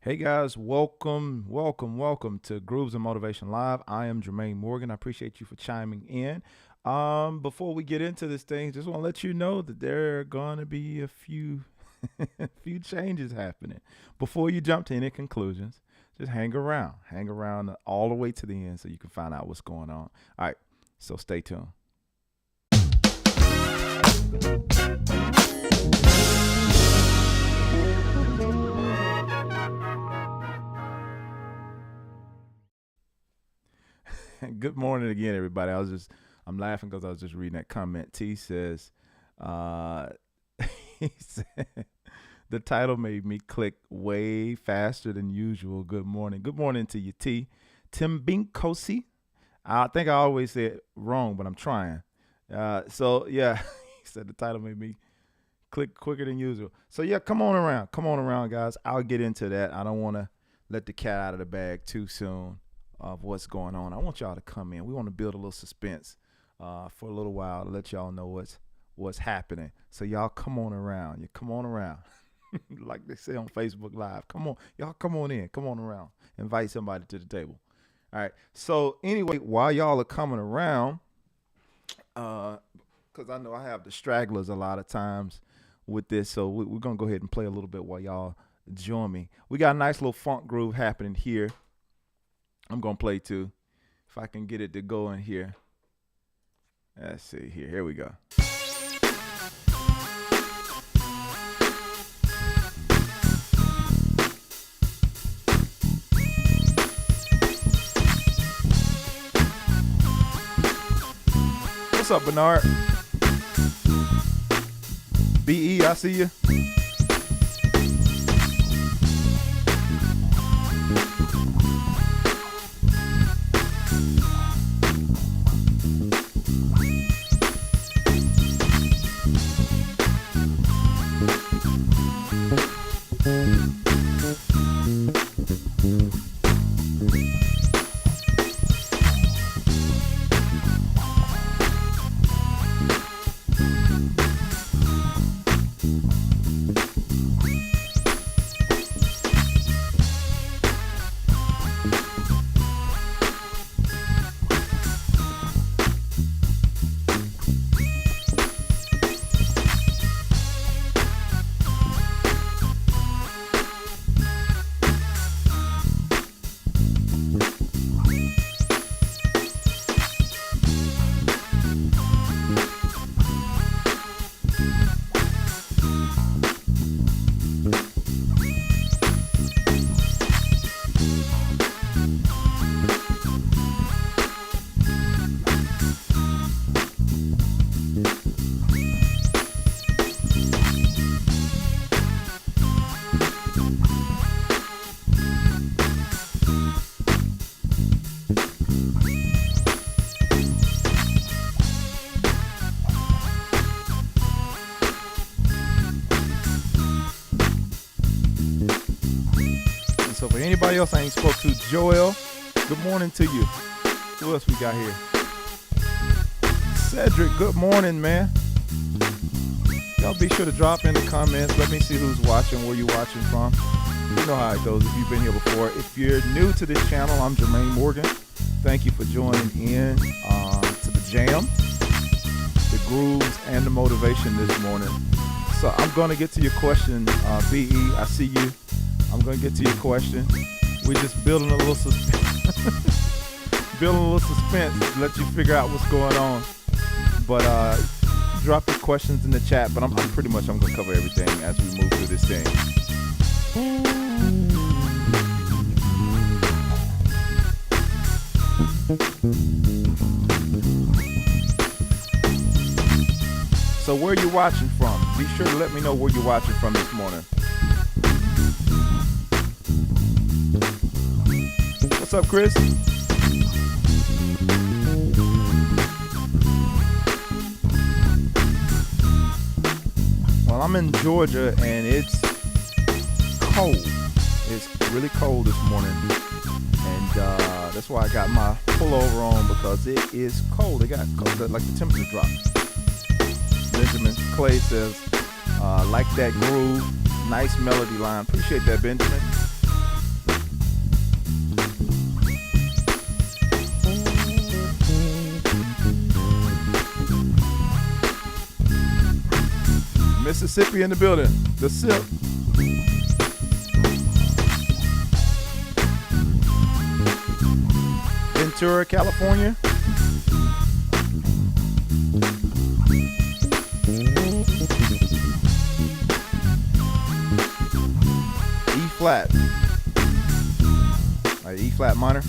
Hey guys, welcome to Grooves and Motivation Live. I am Jermaine Morgan. I appreciate you for chiming in. Before we get into this thing, just want to let you know that there are going to be a few few changes happening. Before you jump to any conclusions, just hang around all the way to the end so you can find out what's going on. All right, so stay tuned. Good morning again, everybody. I'm laughing because I was just reading that comment. T says, uh, he said, the title made me click way faster than usual. Good morning. Good morning to you, T. Tim Binkosi. I think I always say it wrong, but I'm trying. So yeah, he said the title made me click quicker than usual. So yeah, come on around. Come on around, guys. I'll get into that. I don't want to let the cat out of the bag too soon of what's going on. I want y'all to come in. We want to build a little suspense for a little while to let y'all know what's happening. So y'all come on around. You come on around. Like they say on Facebook Live. Come on. Y'all come on in. Come on around. Invite somebody to the table. All right. So anyway, while y'all are coming around, because I know I have the stragglers a lot of times with this, so we're going to go ahead and play a little bit while y'all join me. We got a nice little funk groove happening here. I'm going to play too, if I can get it to go in here. Let's see here. Here we go. What's up, Bernard? BE, I see you. So for anybody else I ain't spoke to, Joel, good morning to you. Who else we got here? Cedric, good morning, man. Y'all be sure to drop in the comments. Let me see who's watching, where you watching from. You know how it goes if you've been here before. If you're new to this channel, I'm Jermaine Morgan. Thank you for joining in to the jam, the grooves, and the motivation this morning. So I'm going to get to your question, BE. I see you. I'm going to get to your question. We're just building a little suspense to let you figure out what's going on. But drop your questions in the chat. But I'm going to cover everything as we move through this thing. So where are you watching from? Be sure to let me know where you're watching from this morning. What's up, Chris? Well, I'm in Georgia and it's cold. It's really cold this morning. And that's why I got my pullover on, because it is cold. It got cold, like the temperature dropped. Benjamin Clay says, like that groove, nice melody line. Appreciate that, Benjamin. Mississippi in the building. The sip. Ventura, California. E flat. Like E flat minor.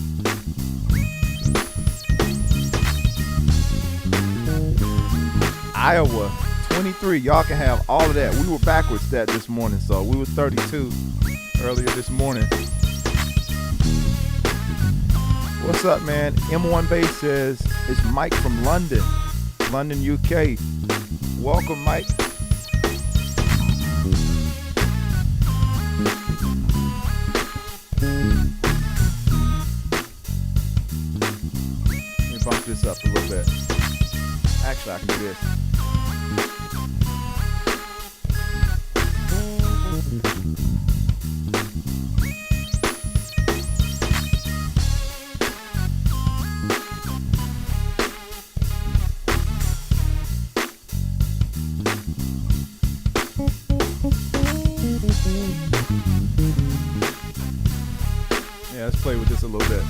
Iowa, 23. Y'all can have all of that. We were backwards that this morning, so we was 32 earlier this morning. What's up, man? M1 Bass says it's Mike from London, UK. Welcome, Mike. Let me bump this up a little bit. Actually, I can do this. Yeah, let's play with this a little bit.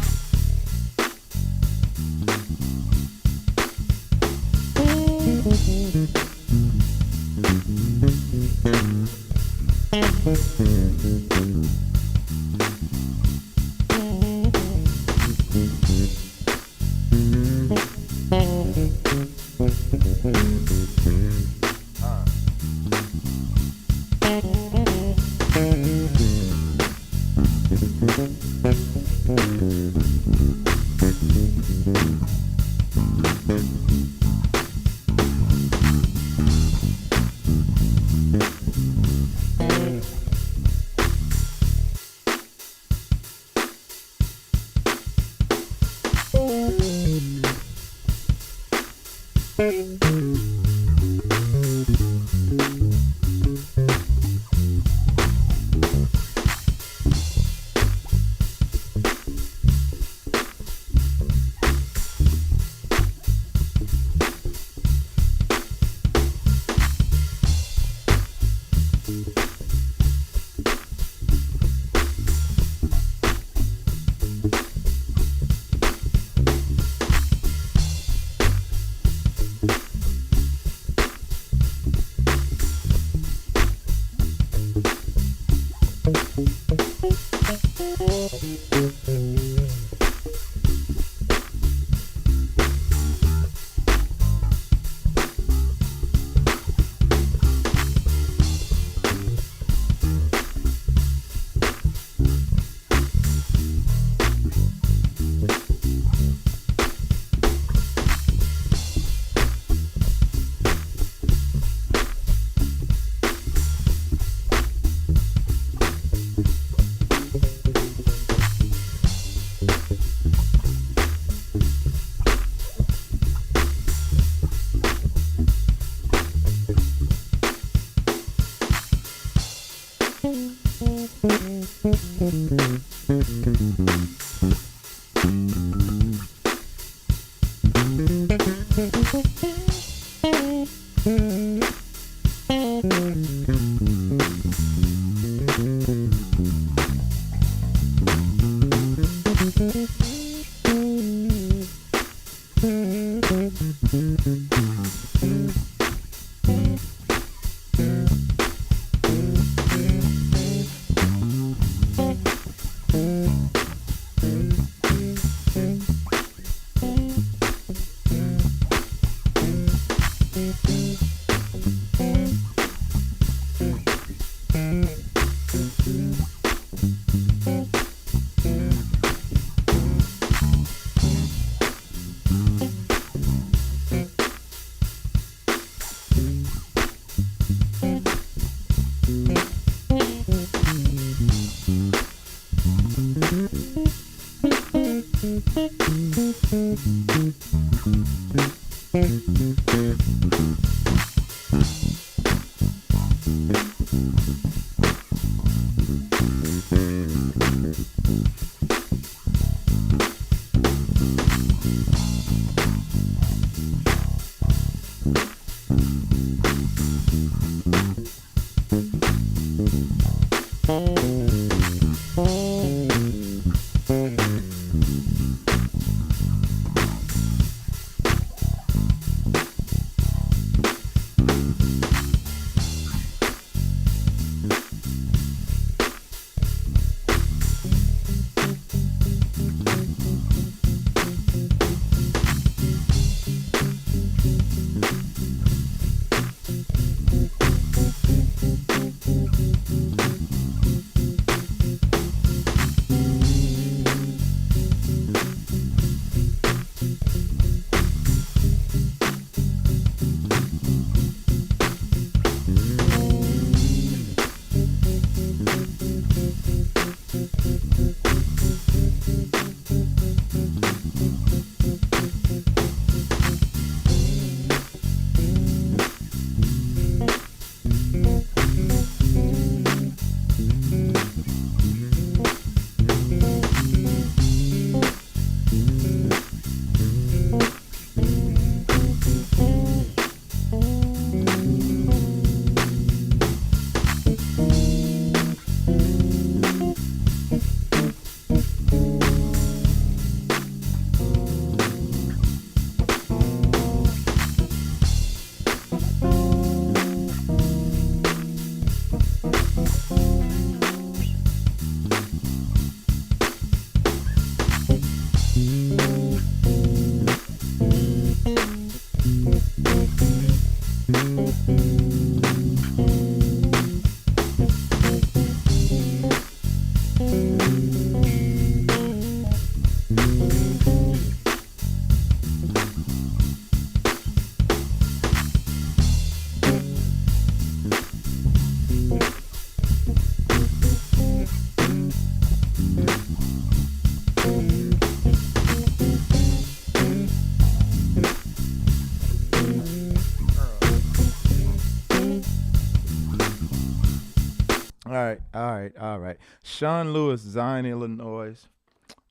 All right, all right, all right. Sean Lewis, Zion, Illinois.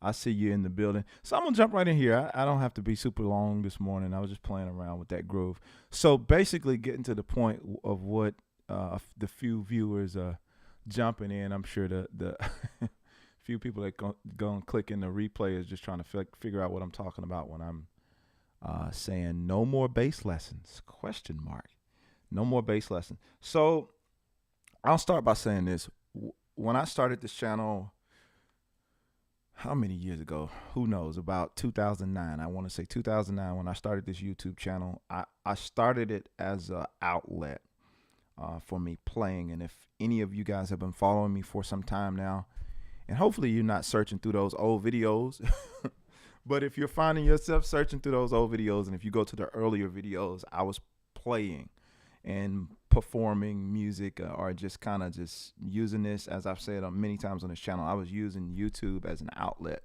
I see you in the building. So I'm gonna jump right in here. I don't have to be super long this morning. I was just playing around with that groove. So basically, getting to the point of what the few viewers jumping in. I'm sure the few people that go and click in the replay is just trying to figure out what I'm talking about when I'm saying no more bass lessons? Question mark. No more bass lessons. So I'll start by saying this. When I started this channel, how many years ago? Who knows? About 2009. I want to say 2009 when I started this YouTube channel. I started it as an outlet for me playing. And if any of you guys have been following me for some time now, and hopefully you're not searching through those old videos, but if you're finding yourself searching through those old videos, and if you go to the earlier videos, I was playing and performing music or just kind of just using this, as I've said many times on this channel, I was using YouTube as an outlet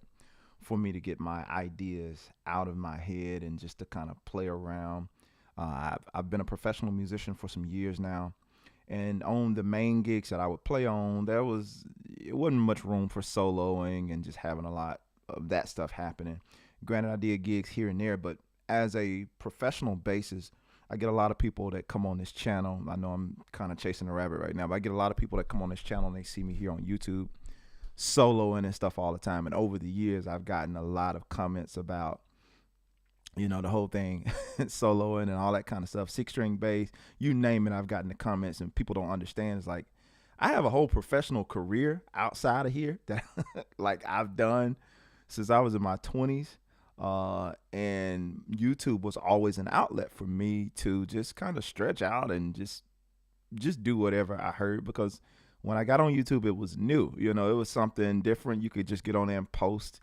for me to get my ideas out of my head and just to kind of play around. I've been a professional musician for some years now, and on the main gigs that I would play on, it wasn't much room for soloing and just having a lot of that stuff happening. Granted, I did gigs here and there, but as a professional basis, I get a lot of people that come on this channel. I know I'm kind of chasing a rabbit right now, but I get a lot of people that come on this channel and they see me here on YouTube soloing and stuff all the time. And over the years, I've gotten a lot of comments about, the whole thing, soloing and all that kind of stuff, 6-string bass, you name it. I've gotten the comments, and people don't understand. It's like, I have a whole professional career outside of here that like I've done since I was in my 20s. And YouTube was always an outlet for me to just kind of stretch out and just do whatever I heard, because when I got on YouTube, it was new, it was something different. You could just get on there and post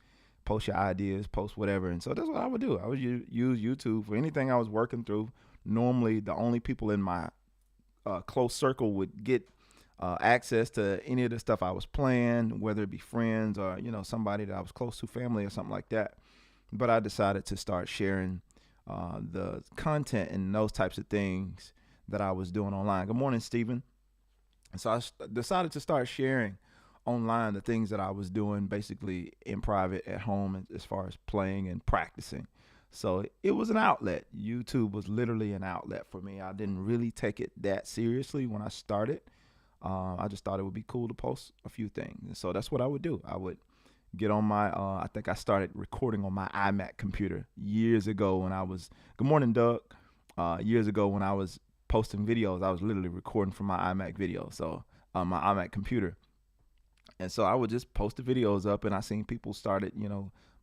your ideas, post whatever. And so that's what I would do. I would use YouTube for anything I was working through. Normally the only people in my close circle would get access to any of the stuff I was playing, whether it be friends or, somebody that I was close to, family or something like that. But I decided to start sharing the content and those types of things that I was doing online. Good morning, Stephen. And so I decided to start sharing online the things that I was doing basically in private at home as far as playing and practicing. So it was an outlet. YouTube was literally an outlet for me. I didn't really take it that seriously when I started. I just thought it would be cool to post a few things. And so that's what I would do. I would get on my, I think I started recording on my iMac computer years ago when I was, good morning, Doug. Years ago when I was posting videos, I was literally recording from my iMac video. So my iMac computer. And so I would just post the videos up, and I seen people started,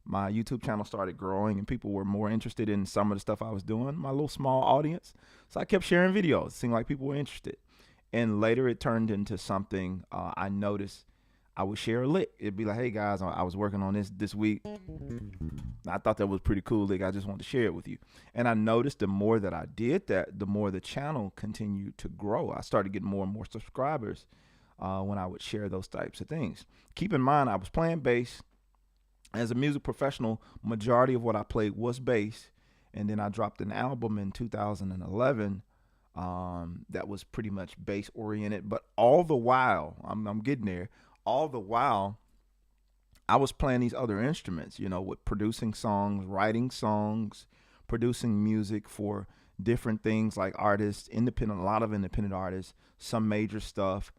my YouTube channel started growing, and people were more interested in some of the stuff I was doing, my little small audience. So I kept sharing videos. It seemed like people were interested. And later it turned into something I noticed I would share a lick. It'd be like, hey guys, I was working on this week. I thought that was pretty cool. Like, I just wanted to share it with you. And I noticed the more that I did that, the more the channel continued to grow. I started getting more and more subscribers when I would share those types of things. Keep in mind, I was playing bass. As a music professional, majority of what I played was bass. And then I dropped an album in 2011 that was pretty much bass oriented. But all the while, I'm getting there, all the while, I was playing these other instruments, with producing songs, writing songs, producing music for different things like artists, a lot of independent artists, some major stuff,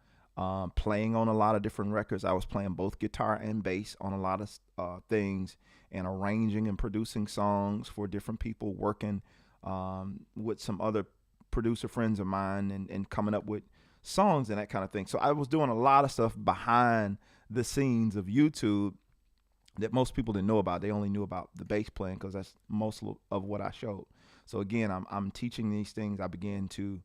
playing on a lot of different records. I was playing both guitar and bass on a lot of things, and arranging and producing songs for different people, working with some other producer friends of mine, and coming up with songs and that kind of thing. So I was doing a lot of stuff behind the scenes of YouTube that most people didn't know about. They only knew about the bass playing because that's most of what I showed. So again, I'm teaching these things. I began to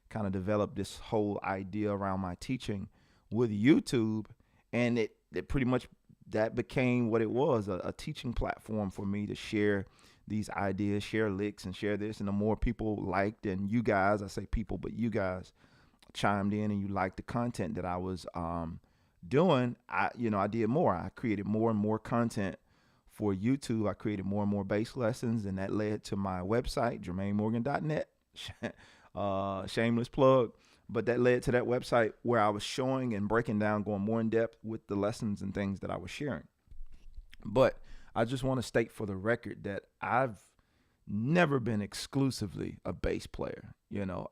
kind of develop this whole idea around my teaching with YouTube, and it pretty much, that became what it was, a teaching platform for me to share these ideas, share licks, and share this. And the more people liked, and you guys, I say people, but you guys chimed in and you liked the content that I was doing, I did more. I created more and more content for YouTube. I created more and more bass lessons, and that led to my website, JermaineMorgan.net. Shameless plug. But that led to that website where I was showing and breaking down, going more in depth with the lessons and things that I was sharing. But I just want to state for the record that I've never been exclusively a bass player.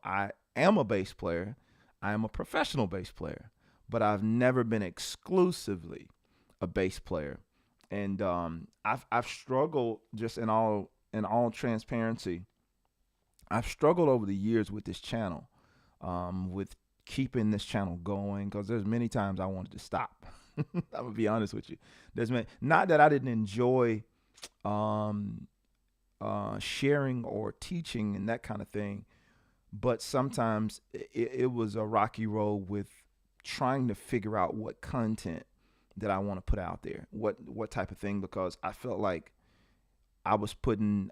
I am a bass player. I am a professional bass player, but I've never been exclusively a bass player. And I've struggled, just in all transparency, I've struggled over the years with this channel, with keeping this channel going, because there's many times I wanted to stop. I'm gonna be honest with you. Not that I didn't enjoy sharing or teaching and that kind of thing, but sometimes it was a rocky road with trying to figure out what content that I want to put out there, what type of thing, because I felt like I was putting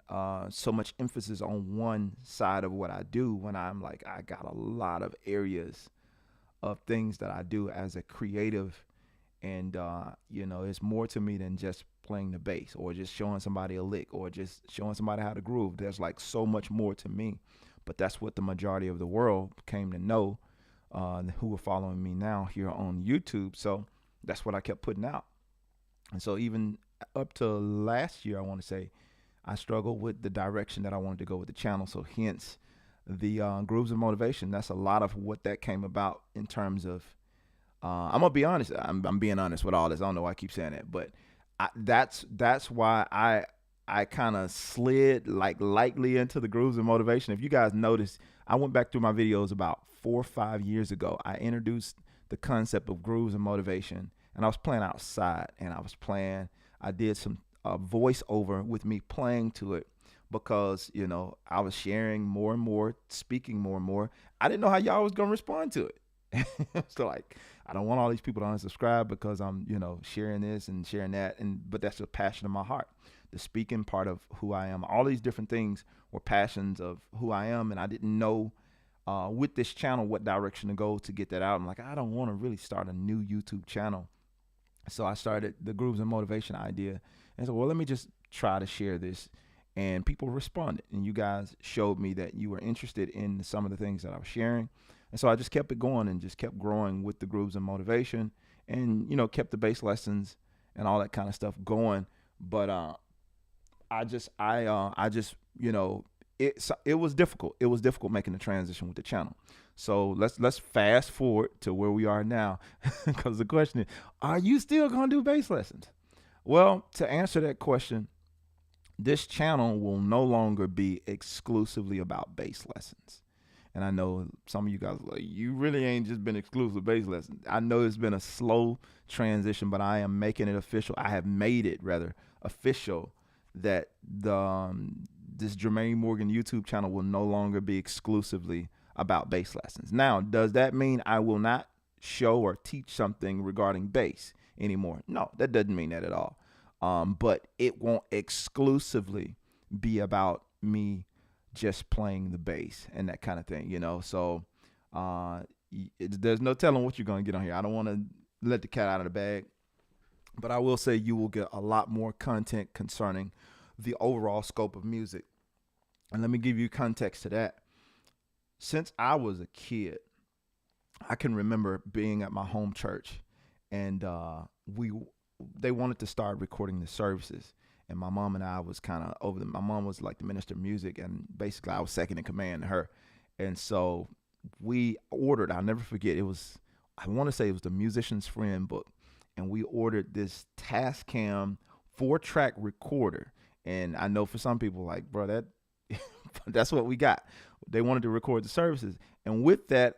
so much emphasis on one side of what I do, when I'm like, I got a lot of areas of things that I do as a creative. And, it's more to me than just playing the bass or just showing somebody a lick or just showing somebody how to groove. There's like so much more to me. But that's what the majority of the world came to know, who are following me now here on YouTube. So that's what I kept putting out. And so even up to last year, I want to say, I struggled with the direction that I wanted to go with the channel. So hence the Grooves of Motivation. That's a lot of what that came about in terms of, I'm gonna be honest. I'm being honest with all this. I don't know why I keep saying that, but that's why I kind of slid like lightly into the Grooves of Motivation. If you guys notice, I went back through my videos about 4 or 5 years ago. I introduced the concept of Grooves of Motivation, and I was playing outside, and I did some voiceover with me playing to it, because I was sharing more and more, speaking more and more. I didn't know how y'all was gonna respond to it. So like, I don't want all these people to unsubscribe because I'm sharing this and sharing that, but that's a passion of my heart. The speaking part of who I am, all these different things were passions of who I am, and I didn't know with this channel what direction to go to get that out. I'm like, I don't want to really start a new YouTube channel. So I started the Grooves and Motivation idea, and so, well, let me just try to share this. And people responded, and you guys showed me that you were interested in some of the things that I was sharing. And so I just kept it going and just kept growing with the Grooves and Motivation, and kept the bass lessons and all that kind of stuff going. But it was difficult. It was difficult making the transition with the channel. So let's fast forward to where we are now, because the question is, are you still gonna do bass lessons? Well, to answer that question, this channel will no longer be exclusively about bass lessons. And I know some of you guys are like, you really ain't just been exclusive bass lessons. I know it's been a slow transition, but I am making it official. I have made it rather official that this Jermaine Morgan YouTube channel will no longer be exclusively about bass lessons. Now, does that mean I will not show or teach something regarding bass anymore? No, that doesn't mean that at all. But it won't exclusively be about me just playing the bass and that kind of thing, you know. So there's no telling what you're going to get on here. I don't want to let the cat out of the bag, but I will say you will get a lot more content concerning the overall scope of music. And let me give you context to that. Since I was a kid, I can remember being at my home church, and they wanted to start recording the services. And my mom and I was kind of over them. My mom was like the minister of music, and basically I was second in command to her. And so we ordered, I'll never forget, I want to say it was the Musician's Friend book. And we ordered this Tascam 4-track recorder. And I know for some people, like, bro, that's what we got. They wanted to record the services. And with that,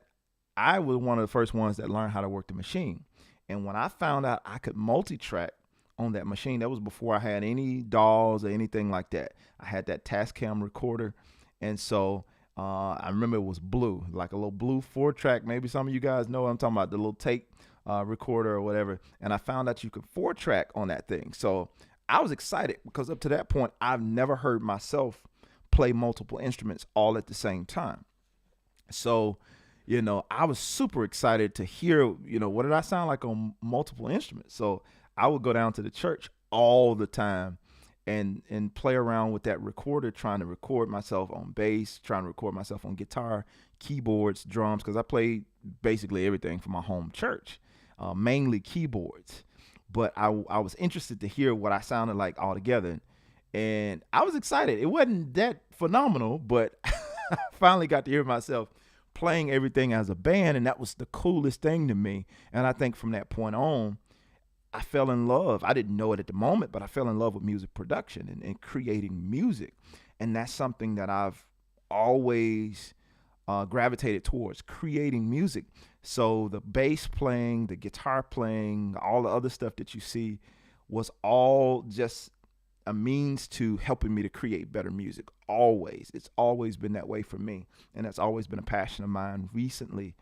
I was one of the first ones that learned how to work the machine. And when I found out I could multi-track on that machine, that was before I had any DAWs or anything like that. I had that Tascam recorder. And so I remember it was blue, like a little blue 4-track. Maybe some of you guys know what I'm talking about, the little tape recorder or whatever. And I found out you could 4-track on that thing. So I was excited because up to that point, I've never heard myself play multiple instruments all at the same time. So, you know, I was super excited to hear, you know, what did I sound like on multiple instruments? So I would go down to the church all the time and play around with that recorder, trying to record myself on bass, trying to record myself on guitar, keyboards, drums, because I played basically everything for my home church, mainly keyboards. But I was interested to hear what I sounded like all together. And I was excited. It wasn't that phenomenal, but I finally got to hear myself playing everything as a band, and that was the coolest thing to me. And I think from that point on, I fell in love. I didn't know it at the moment, but I fell in love with music production and creating music. And that's something that I've always gravitated towards, creating music. So the bass playing, the guitar playing, all the other stuff that you see was all just a means to helping me to create better music. Always. It's always been that way for me. And that's always been a passion of mine. Recently,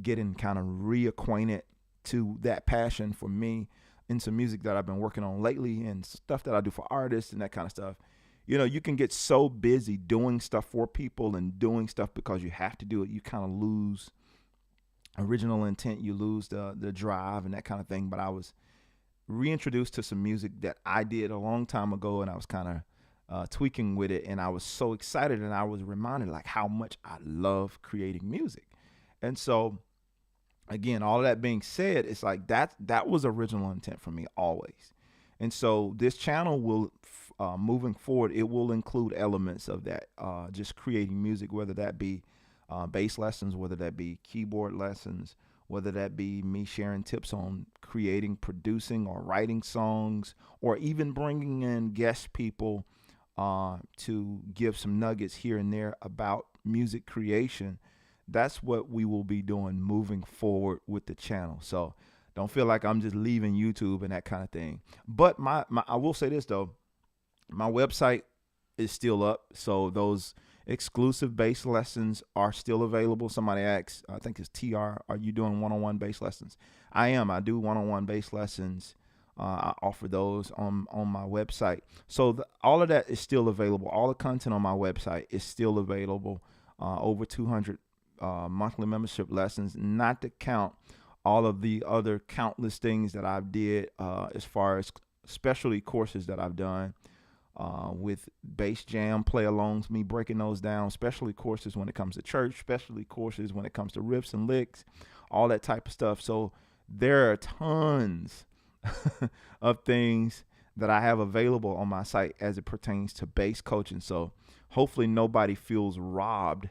getting kind of reacquainted to that passion for me into music that I've been working on lately and stuff that I do for artists and that kind of stuff. You know, you can get so busy doing stuff for people and doing stuff because you have to do it. You kind of lose original intent. You lose the drive and that kind of thing. But I was reintroduced to some music that I did a long time ago, and I was kind of tweaking with it, and I was so excited, and I was reminded like how much I love creating music. And so again, all of that being said, it's like that was original intent for me always. And so this channel will moving forward, it will include elements of that, just creating music, whether that be bass lessons, whether that be keyboard lessons, whether that be me sharing tips on creating, producing, or writing songs, or even bringing in guest people to give some nuggets here and there about music creation. That's what we will be doing moving forward with the channel. So don't feel like I'm just leaving YouTube and that kind of thing. But I will say this though, my website is still up. So those exclusive bass lessons are still available. Somebody asked, I think it's TR, are you doing one-on-one bass lessons? I am. I do one-on-one bass lessons. I offer those on my website. So all of that is still available. All the content on my website is still available. Over 200 monthly membership lessons, not to count all of the other countless things that I've did as far as specialty courses that I've done with bass jam play-alongs, me breaking those down, specialty courses when it comes to church, specialty courses when it comes to riffs and licks, all that type of stuff. So there are tons of things that I have available on my site as it pertains to bass coaching. So hopefully nobody feels robbed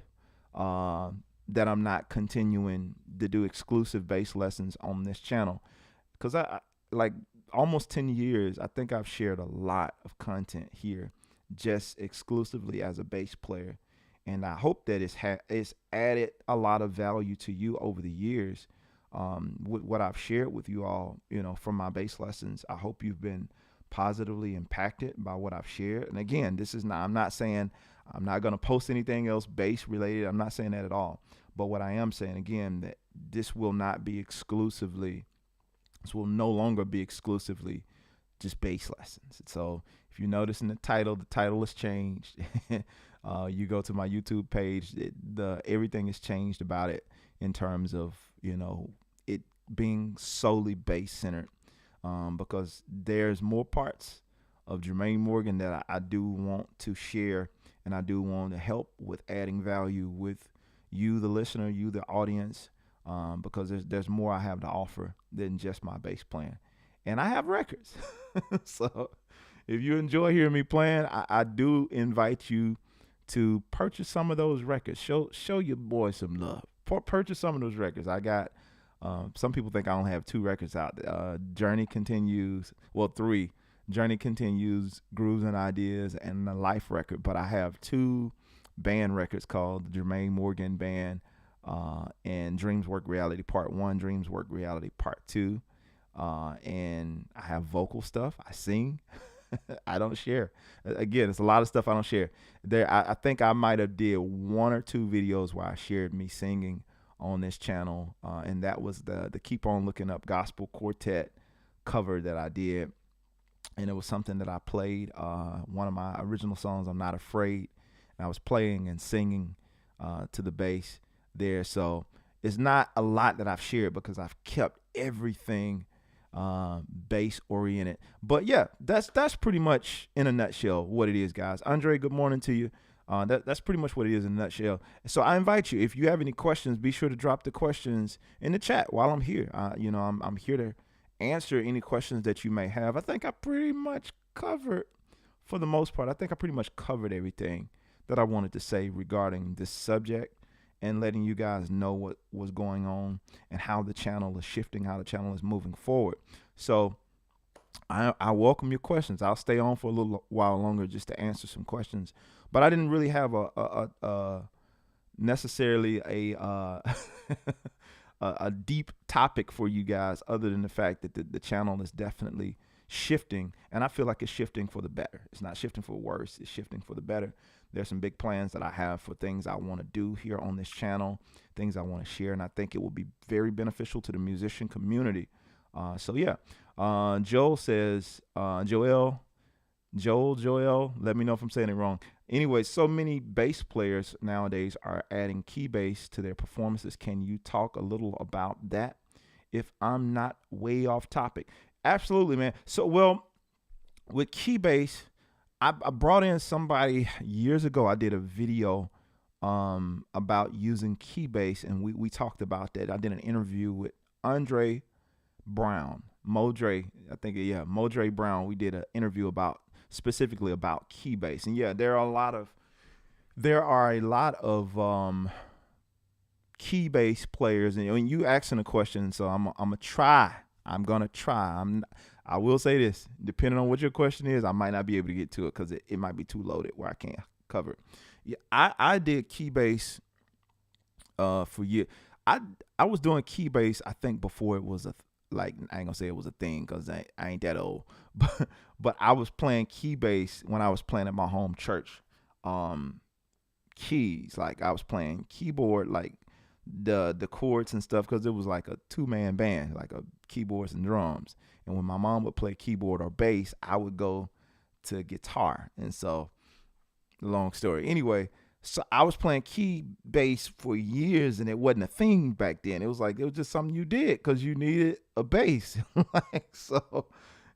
that I'm not continuing to do exclusive bass lessons on this channel. Because like almost 10 years, I think I've shared a lot of content here just exclusively as a bass player. And I hope that it's added a lot of value to you over the years, with what I've shared with you all, from my bass lessons. I hope you've been positively impacted by what I've shared. And again, I'm not saying I'm not going to post anything else bass related. I'm not saying that at all. But what I am saying, again, that this will no longer be exclusively just bass lessons. So if you notice in the title has changed. You go to my YouTube page, everything has changed about it in terms of, it being solely bass centered, because there's more parts of Jermaine Morgan that I do want to share, and I do want to help with adding value with you, the listener, you, the audience, because there's more I have to offer than just my bass playing. And I have records. So if you enjoy hearing me playing, I do invite you to purchase some of those records. Show your boy some love. Purchase some of those records. I got, some people think I only have 2 records out. Journey Continues, 3. Journey Continues, Grooves and Ideas, and the Life record. But I have 2 band records called the Jermaine Morgan Band, and Dreams Work Reality Part 1, Dreams Work Reality Part 2. And I have vocal stuff. I sing. I don't share. Again, it's a lot of stuff I don't share. I think I might have did 1 or 2 videos where I shared me singing on this channel, and that was the Keep On Looking Up Gospel Quartet cover that I did, and it was something that I played, one of my original songs, I'm Not Afraid, and I was playing and singing to the bass there. So it's not a lot that I've shared because I've kept everything bass oriented. But yeah, that's pretty much in a nutshell what it is, guys. Andre, good morning to you. That's pretty much what it is in a nutshell. So I invite you, if you have any questions, be sure to drop the questions in the chat while I'm here. I'm here to answer any questions that you may have. I think I pretty much covered, for the most part, everything that I wanted to say regarding this subject, and letting you guys know what was going on and how the channel is shifting, how the channel is moving forward. So I welcome your questions. I'll stay on for a little while longer just to answer some questions. But I didn't really have necessarily a a deep topic for you guys, other than the fact that the channel is definitely shifting, and I feel like it's shifting for the better. It's not shifting for worse, it's shifting for the better. There's some big plans that I have for things I want to do here on this channel, things I want to share, and I think it will be very beneficial to the musician community. So yeah, Joel says, Joel, let me know if I'm saying it wrong. Anyway, so many bass players nowadays are adding key bass to their performances. Can you talk a little about that if I'm not way off topic? Absolutely, man. So, well, with key bass, I brought in somebody years ago. I did a video about using key bass, and we talked about that. I did an interview with Andre Brown, Modre Brown. We did an interview specifically about key bass, and yeah, there are a lot of key bass players. And when you asking a question, so I'm gonna try. I will say this, depending on what your question is, I might not be able to get to it because it might be too loaded where I can't cover it. Yeah, I did key bass for years. I was doing key bass, I think, before it was I ain't gonna say it was a thing because I ain't that old, but I was playing key bass when I was playing at my home church. Keys, like I was playing keyboard, like the chords and stuff, because it was like a 2-man band, like a keyboards and drums. And when my mom would play keyboard or bass, I would go to guitar. And so, long story. Anyway, so I was playing key bass for years, and it wasn't a thing back then. It was just something you did because you needed a bass. So,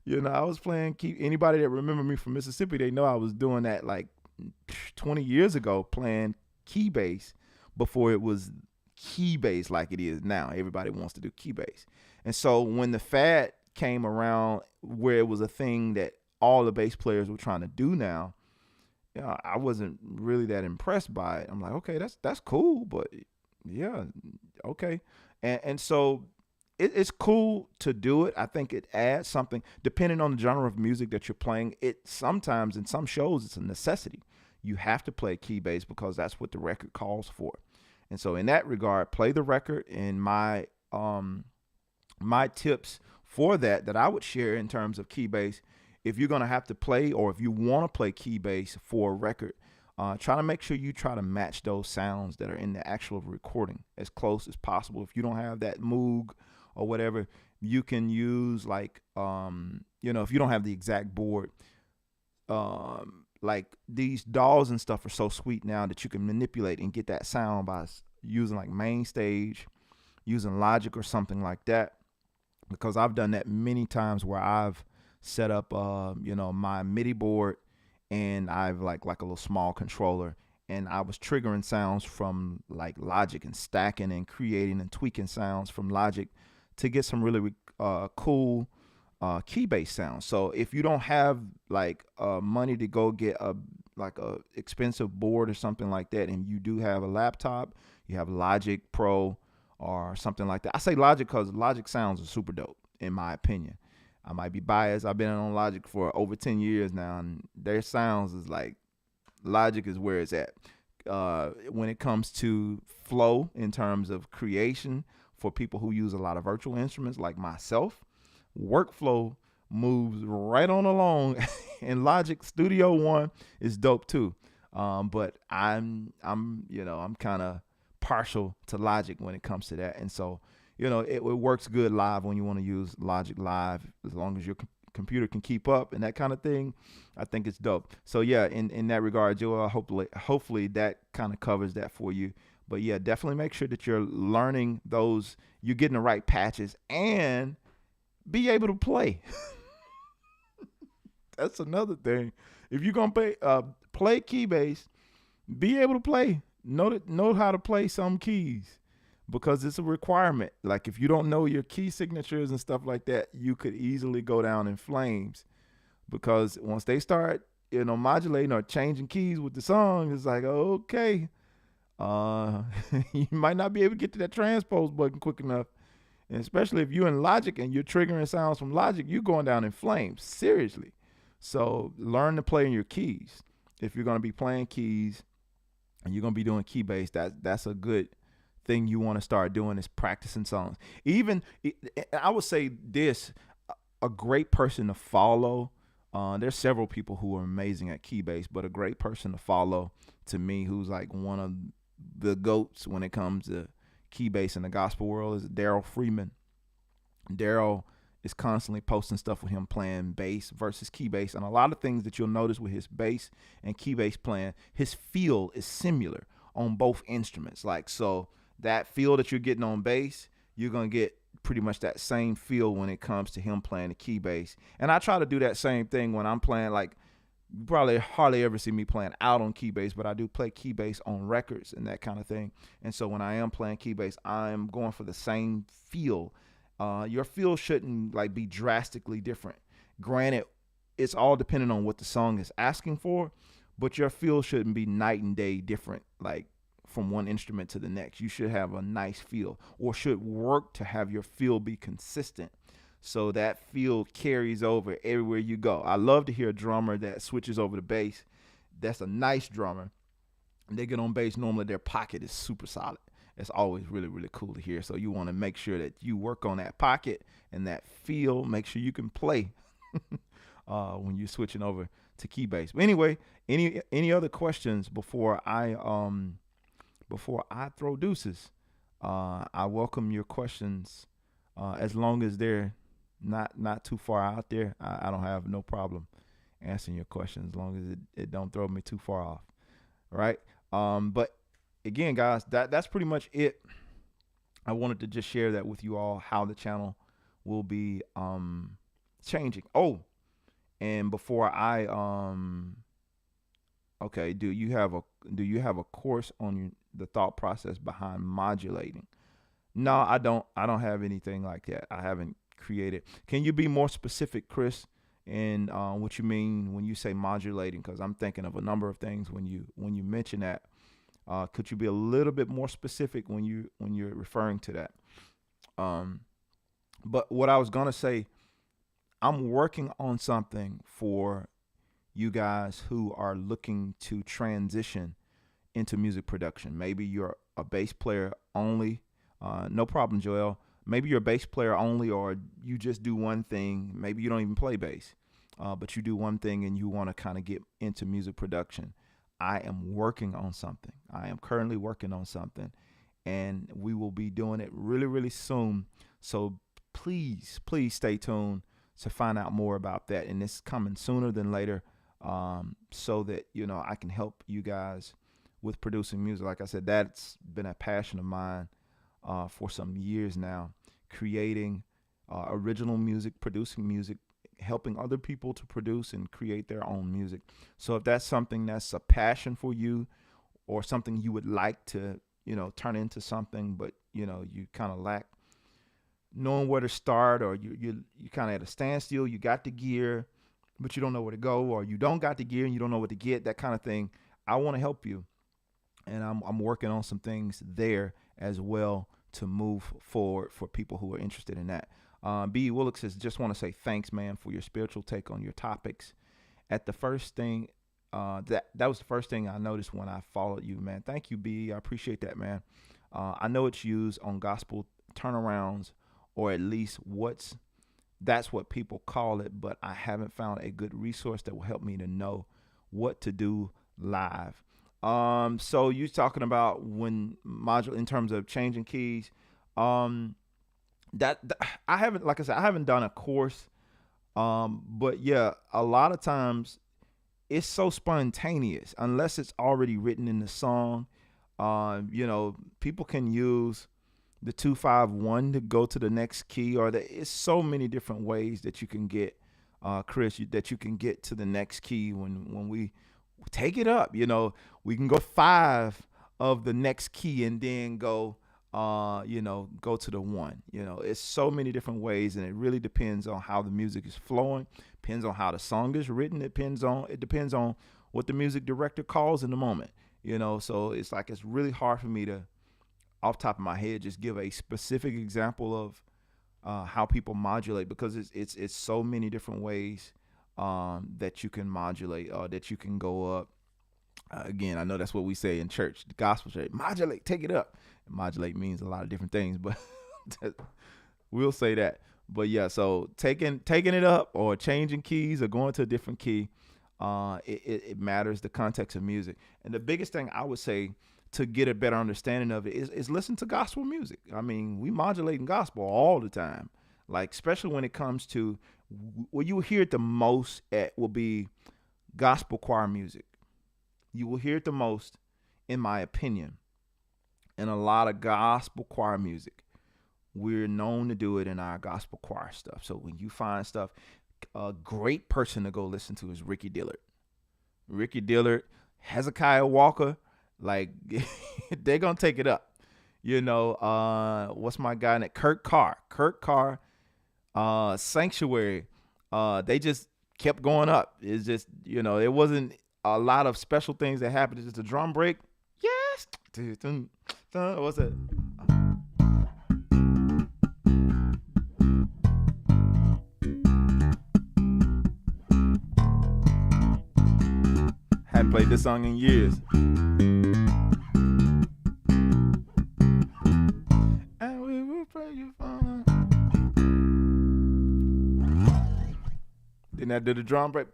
I was playing key. Anybody that remember me from Mississippi, they know I was doing that like 20 years ago, playing key bass before it was key bass like it is now. Everybody wants to do key bass. And so when the fad came around, where it was a thing that all the bass players were trying to do now, I wasn't really that impressed by it. I'm like, okay, that's cool, but Yeah. Okay. And so it's cool to do it. I think it adds something depending on the genre of music that you're playing. It sometimes in some shows it's a necessity. You have to play key bass because that's what the record calls for. And so in that regard, play the record. And my tips for that I would share in terms of key bass, if you're gonna have to play or if you want to play key bass for a record, try to make sure you try to match those sounds that are in the actual recording as close as possible. If you don't have that Moog or whatever, you can use like if you don't have the exact board, like these dolls and stuff are so sweet now that you can manipulate and get that sound by using like main stage, using Logic or something like that. Because I've done that many times where I've set up my MIDI board, and I've like a little small controller, and I was triggering sounds from like Logic and stacking and creating and tweaking sounds from Logic to get some really cool key bass sounds. So if you don't have like money to go get a expensive board or something like that, and you do have a laptop, you have Logic Pro or something like that. I say Logic because Logic sounds are super dope in my opinion. I might be biased. I've been on Logic for over 10 years now, and their sounds is like Logic is where it's at. When it comes to flow in terms of creation for people who use a lot of virtual instruments like myself, workflow moves right on along, and Logic Studio One is dope too. But I'm kind of partial to Logic when it comes to that, and so it works good live when you want to use Logic live, as long as your computer can keep up and that kind of thing. I think it's dope. So yeah, in that regard, Joel, hopefully that kind of covers that for you. But yeah, definitely make sure that you're learning those, you're getting the right patches, and be able to play. That's another thing. If you're gonna play key bass, be able to play. Know how to play some keys, because it's a requirement. Like if you don't know your key signatures and stuff like that, you could easily go down in flames, because once they start, modulating or changing keys with the song, it's like, okay, you might not be able to get to that transpose button quick enough. And especially if you're in Logic and you're triggering sounds from Logic, you're going down in flames, seriously. So learn to play in your keys. If you're going to be playing keys and you're going to be doing key bass, that's a good thing you want to start doing, is practicing songs. Even I would say this, a great person to follow. There's several people who are amazing at key bass, but a great person to follow to me, who's like one of the GOATs when it comes to key bass in the gospel world, is Daryl Freeman. Daryl is constantly posting stuff with him playing bass versus key bass, and a lot of things that you'll notice with his bass and key bass playing, his feel is similar on both instruments. Like, so that feel that you're getting on bass, you're gonna get pretty much that same feel when it comes to him playing the key bass. And I try to do that same thing when I'm playing. Like, you probably hardly ever see me playing out on key bass, but I do play key bass on records and that kind of thing. And so when I am playing key bass, I'm going for the same feel. Your feel shouldn't like be drastically different. Granted, it's all dependent on what the song is asking for, but your feel shouldn't be night and day different, like from one instrument to the next. You should have a nice feel, or should work to have your feel be consistent, so that feel carries over everywhere you go. I love to hear a drummer that switches over to bass. That's a nice drummer. They get on bass, normally their pocket is super solid. It's always really, really cool to hear. So you want to make sure that you work on that pocket and that feel. Make sure you can play when you're switching over to key bass. But anyway, any other questions before I throw deuces? I welcome your questions, as long as they're not too far out there. I don't have no problem answering your questions, as long as it don't throw me too far off. Right? But again, guys, that's pretty much it. I wanted to just share that with you all, how the channel will be changing. Oh, and before I okay, do you have a course on the thought process behind modulating? No, I don't have anything like that. I haven't created. Can you be more specific, Chris, in what you mean when you say modulating? Because I'm thinking of a number of things when you mention that. Could you be a little bit more specific when you're referring to that? Um, but what I was gonna say, I'm working on something for you guys who are looking to transition into music production. Maybe you're a bass player only. No problem, Joel. Maybe you're a bass player only, or you just do one thing. Maybe you don't even play bass, but you do one thing and you want to kind of get into music production. I am working on something. I am currently working on something, and we will be doing it really, really soon. So please, please stay tuned to find out more about that. And it's coming sooner than later, so that I can help you guys with producing music. Like I said, that's been a passion of mine for some years now, creating original music, producing music, helping other people to produce and create their own music. So if that's something that's a passion for you, or something you would like to, turn into something, but you kind of lack knowing where to start, or you kind of at a standstill, you got the gear, but you don't know where to go, or you don't got the gear and you don't know what to get, that kind of thing, I want to help you. And I'm working on some things there as well to move forward for people who are interested in that. B. Willick says, just want to say thanks, man, for your spiritual take on your topics. At the first thing, that was the first thing I noticed when I followed you, man. Thank you, B. I appreciate that, man. I know it's used on gospel turnarounds, or at least that's what people call it, but I haven't found a good resource that will help me to know what to do live. So you're talking about when module in terms of changing keys. That I haven't, like I said, I haven't done a course. But yeah, a lot of times it's so spontaneous unless it's already written in the song. People can use the 2-5-1 to go to the next key, or it's so many different ways that you can get, Chris, that you can get to the next key when we take it up. We can go 5 of the next key and then go go to the 1. It's so many different ways, and it really depends on how the music is flowing, depends on how the song is written, it depends on what the music director calls in the moment. So it's really hard for me to, off the top of my head, just give a specific example of how people modulate, because it's so many different ways that you can modulate, or that you can go up. Again, I know that's what we say in church, the gospel church: modulate, take it up. And modulate means a lot of different things, but we'll say that. But yeah, so taking it up, or changing keys, or going to a different key, it matters, the context of music. And the biggest thing I would say to get a better understanding of it is listen to gospel music. I mean, we modulate in gospel all the time, like especially when it comes to where you will hear it the most at will be gospel choir music. You will hear it the most, in my opinion, in a lot of gospel choir music. We're known to do it in our gospel choir stuff. So when you find stuff, a great person to go listen to is Ricky Dillard. Ricky Dillard, Hezekiah Walker, like they're gonna take it up. What's my guy in it? Kurt Carr, Sanctuary. They just kept going up. It's just, it wasn't a lot of special things that happened. It's just a drum break. Yes. What's it? Hadn't played this song in years. And we will pray you for. Then I did the drum break.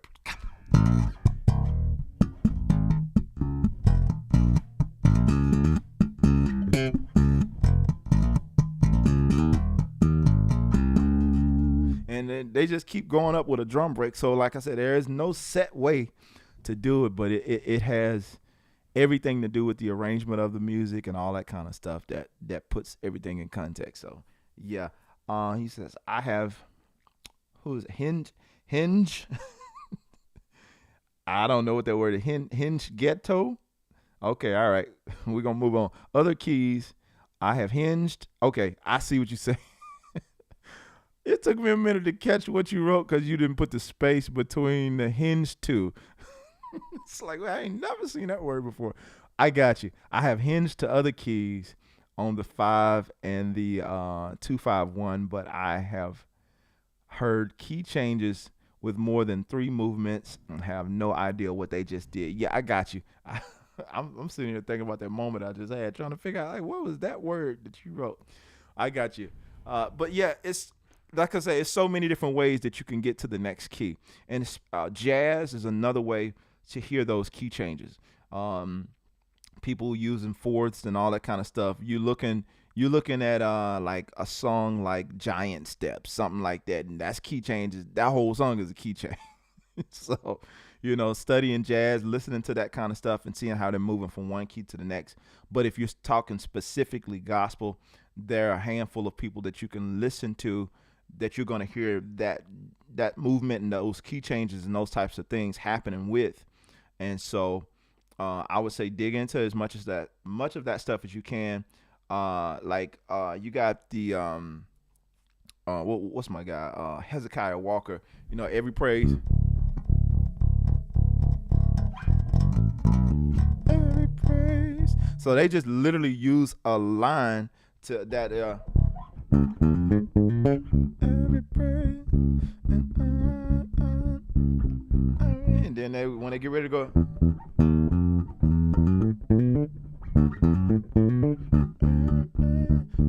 And they just keep going up with a drum break. So like I said, there is no set way to do it, but it has everything to do with the arrangement of the music and all that kind of stuff that puts everything in context. So yeah, he says, I have, who is it? Hinge. I don't know what that word is. Hinge ghetto. Okay, all right. We're gonna move on. Other keys. I have hinged. Okay, I see what you say. It took me a minute to catch what you wrote because you didn't put the space between the hinge two. It's like, well, I ain't never seen that word before. I got you. I have hinged to other keys on the 5 and the 251, but I have heard key changes with more than 3 movements and have no idea what they just did. Yeah, I got you. I'm sitting here thinking about that moment I just had, trying to figure out like what was that word that you wrote. I got you. But yeah, it's like I say, it's so many different ways that you can get to the next key, and jazz is another way to hear those key changes. Um, People using fourths and all that kind of stuff. You looking at like a song like Giant Steps, something like that, and that's key changes. That whole song is a key change. So, studying jazz, listening to that kind of stuff, and seeing how they're moving from one key to the next. But if you're talking specifically gospel, there are a handful of people that you can listen to that you're going to hear that movement and those key changes and those types of things happening with. And so, I would say dig into as much of that stuff as you can. You got the what's my guy Hezekiah Walker. Every praise, every praise. So they just literally use a line to that. Every praise, and then when they get ready to go.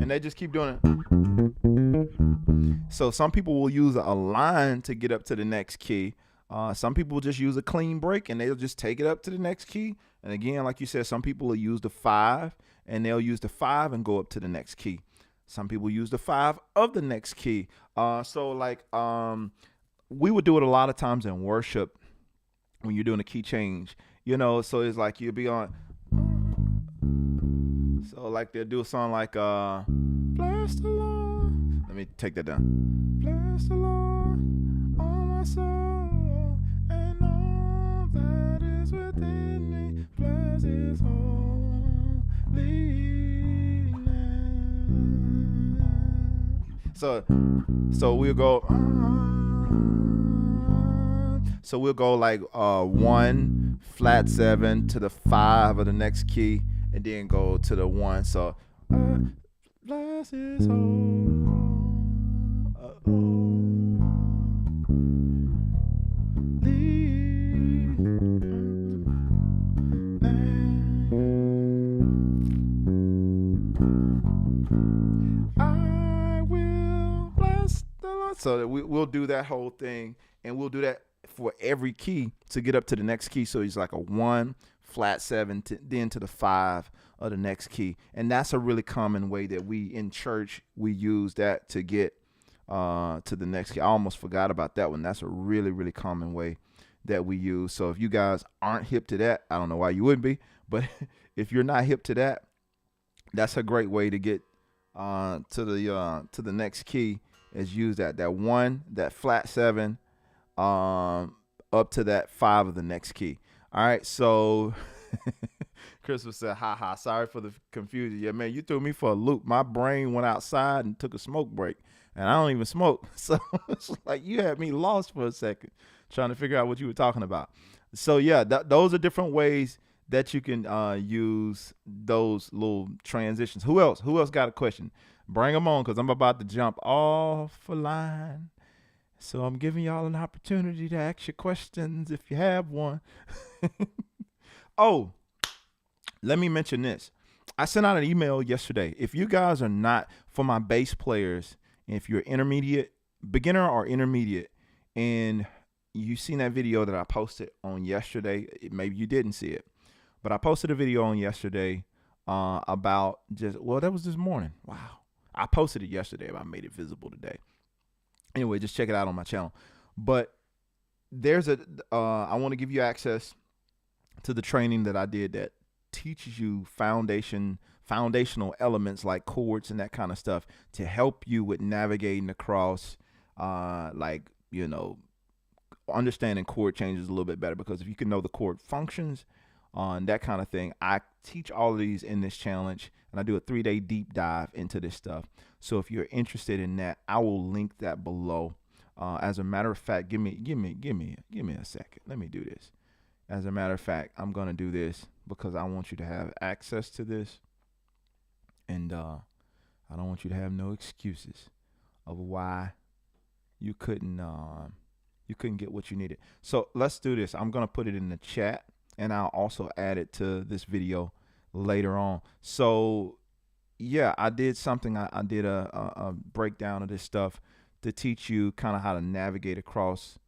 And they just keep doing it. So some people will use a line to get up to the next key. Some people will just use a clean break and they'll just take it up to the next key. And again, like you said, some people will use the 5 and they'll use the 5 and go up to the next key. Some people use the 5 of the next key. We would do it a lot of times in worship when you're doing a key change. So it's like you'll be on. So like they'll do a song like Bless the Lord. Let me take that down. Bless the Lord, all my soul, and all that is within me. Bless His holy name. So we'll go. So we'll go like 1 flat 7 to the 5 of the next key, and then go to the 1. So bless His holy name. I will bless the Lord. So we'll do that whole thing, and we'll do that for every key to get up to the next key. So he's like a 1 flat 7 then to the 5 of the next key. And that's a really common way that we in church, we use that to get to the next key. I almost forgot about that one. That's a really, really common way that we use. So if you guys aren't hip to that, I don't know why you wouldn't be, but if you're not hip to that, that's a great way to get to the next key, is use that 1, that flat 7, up to that 5 of the next key. All right, so Christopher said, ha, sorry for the confusion. Yeah, man, you threw me for a loop. My brain went outside and took a smoke break, and I don't even smoke. So it's like you had me lost for a second trying to figure out what you were talking about. So yeah, those are different ways that you can use those little transitions. Who else got a question? Bring them on, because I'm about to jump off a line. So I'm giving y'all an opportunity to ask your questions if you have one. Oh, let me mention this. I sent out an email yesterday. If you guys are not, for my bass players, if you're intermediate, beginner or intermediate, and you've seen that video that I posted on yesterday, maybe you didn't see it, but I posted a video on yesterday about that was this morning. Wow. I posted it yesterday, but I made it visible today. Anyway, just check it out on my channel. But there's I want to give you access to the training that I did that teaches you foundational elements like chords and that kind of stuff to help you with navigating across, understanding chord changes a little bit better. Because if you can know the chord functions on that kind of thing, I teach all of these in this challenge, and I do a 3-day deep dive into this stuff. So if you're interested in that, I will link that below. As a matter of fact, give me a second. Let me do this. As a matter of fact, I'm going to do this because I want you to have access to this. And I don't want you to have no excuses of why you couldn't get what you needed. So let's do this. I'm going to put it in the chat, and I'll also add it to this video later on. So yeah, I did something. I did a breakdown of this stuff to teach you kind of how to navigate across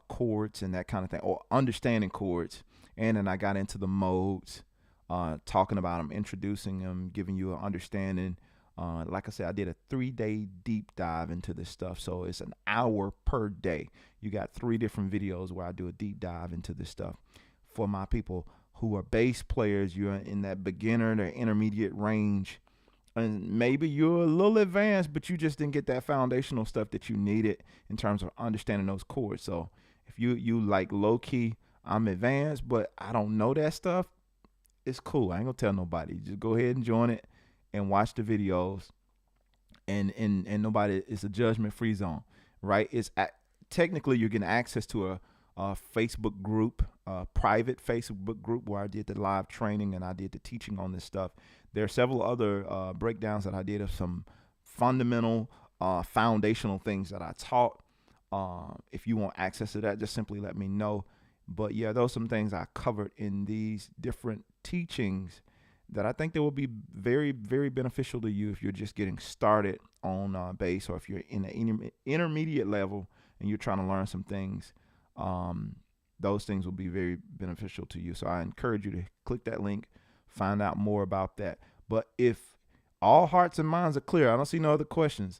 chords and that kind of thing, or understanding chords. And then I got into the modes, talking about them, introducing them, giving you an understanding. Like I said, I did a 3-day deep dive into this stuff. So it's an hour per day. You got 3 different videos where I do a deep dive into this stuff for my people who are bass players. You're in that beginner to intermediate range, and maybe you're a little advanced, but you just didn't get that foundational stuff that you needed in terms of understanding those chords. So if you like low key, I'm advanced, but I don't know that stuff, it's cool. I ain't gonna tell nobody. Just go ahead and join it and watch the videos. And nobody, it's a judgment free zone, right? Technically you're getting access to a Facebook group, a private Facebook group where I did the live training and I did the teaching on this stuff. There are several other breakdowns that I did of some fundamental, foundational things that I taught. If you want access to that, just simply let me know. But yeah, those are some things I covered in these different teachings that I think that will be very, very beneficial to you if you're just getting started on bass, or if you're in the intermediate level and you're trying to learn some things. Those things will be very beneficial to you. So I encourage you to click that link, find out more about that. But if all hearts and minds are clear, I don't see no other questions.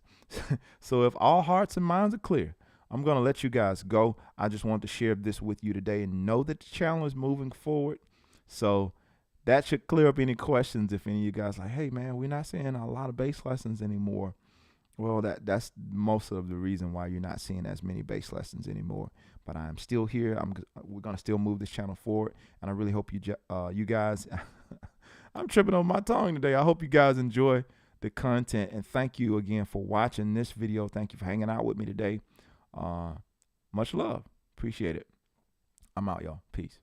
So if all hearts and minds are clear, I'm going to let you guys go. I just wanted to share this with you today and know that the channel is moving forward. So that should clear up any questions. If any of you guys like, hey man, we're not seeing a lot of bass lessons anymore. Well, that's most of the reason why you're not seeing as many bass lessons anymore. But I am still here. We're gonna still move this channel forward, and I really hope you guys. I'm tripping on my tongue today. I hope you guys enjoy the content, and thank you again for watching this video. Thank you for hanging out with me today. Much love. Appreciate it. I'm out, y'all. Peace.